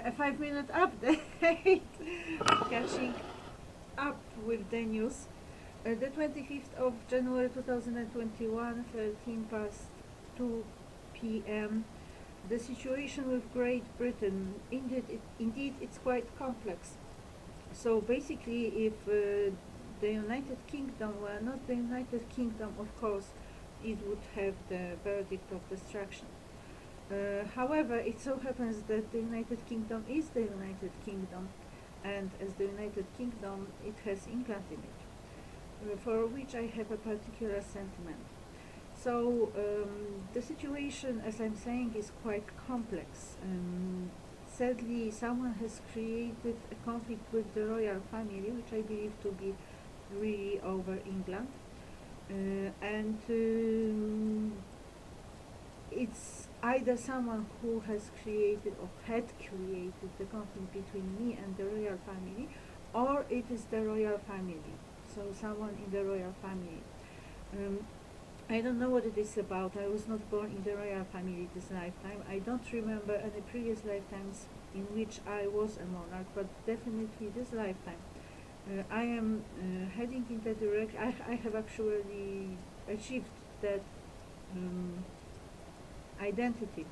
a 5-minute update, catching up with the news. The 25th of January 2021, 13 past 2 p.m. The situation with Great Britain, indeed it's quite complex. So basically, if the United Kingdom were not the United Kingdom, of course, it would have the verdict of destruction. However, it so happens that the United Kingdom is the United Kingdom, and as the United Kingdom, it has England in it, for which I have a particular sentiment. So the situation, as I'm saying, is quite complex. Sadly, someone has created a conflict with the royal family, which I believe to be really over England, and it's either someone who has created or had created the conflict between me and the royal family, or it is the royal family, so someone in the royal family. I don't know what it is about. I was not born in the royal family this lifetime. I don't remember any previous lifetimes in which I was a monarch, but definitely this lifetime. I am heading in that direction. I have actually achieved that identity,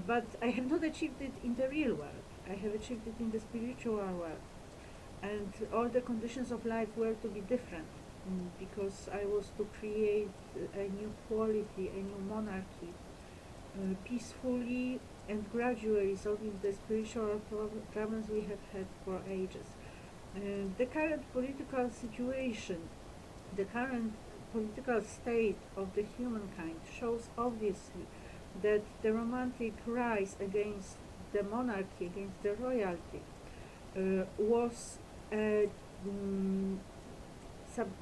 but I have not achieved it in the real world. I have achieved it in the spiritual world, and all the conditions of life were to be different, because I was to create a new quality, a new monarchy, peacefully and gradually solving the spiritual problems we have had for ages. The current political situation, the current political state of the humankind shows obviously that the romantic rise against the monarchy, against the royalty, was a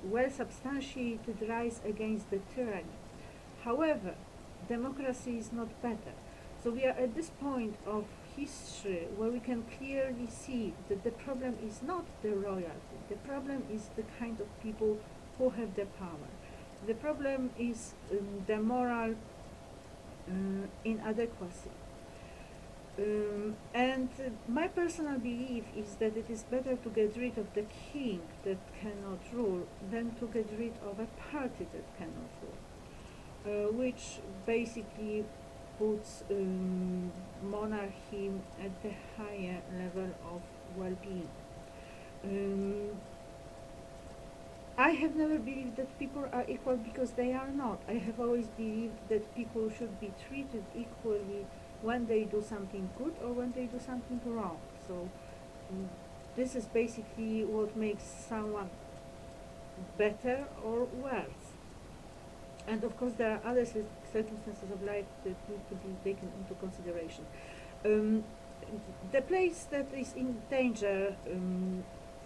well substantiated rise against the tyranny. However, democracy is not better. So we are at this point of history where we can clearly see that the problem is not the royalty. The problem is the kind of people who have the power. The problem is the moral inadequacy. And my personal belief is that it is better to get rid of the king that cannot rule than to get rid of a party that cannot rule, which basically puts monarchy at the higher level of well-being. I have never believed that people are equal because they are not. I have always believed that people should be treated equally when they do something good or when they do something wrong. So this is basically what makes someone better or worse. And of course there are other circumstances of life that need to be taken into consideration. The place that is in danger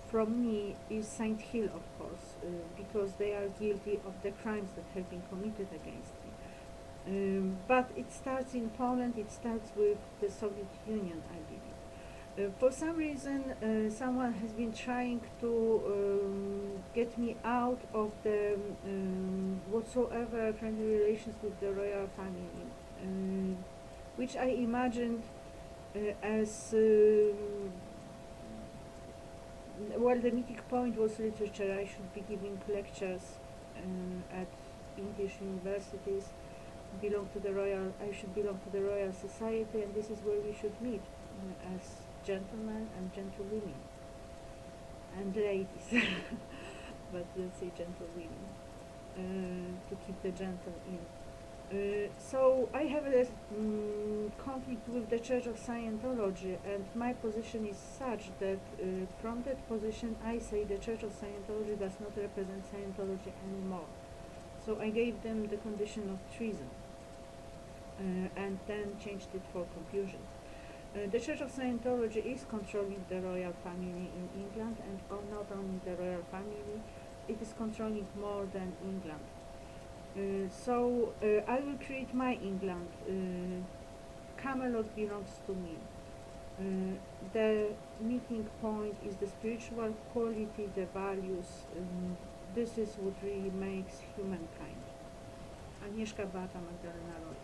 from me is Saint Hill, of course, because they are guilty of the crimes that have been committed against me. But it starts in Poland, it starts with the Soviet Union, I believe. For some reason, someone has been trying to get me out of the whatsoever friendly relations with the royal family, which I imagined as well, the meeting point was literature. I should be giving lectures at English universities. I should belong to the Royal Society, and this is where we should meet as gentlemen and gentlewomen and ladies, but let's say gentlewomen, to keep the gentle in. So I have a conflict with the Church of Scientology, and my position is such that from that position I say the Church of Scientology does not represent Scientology anymore. So I gave them the condition of treason, and then changed it for confusion. The Church of Scientology is controlling the royal family in England, and not only the royal family, it is controlling more than England. So I will create my England. Camelot belongs to me. The meeting point is the spiritual quality, the values. This is what really makes humankind. Agnieszka Beata Magdalena Roy.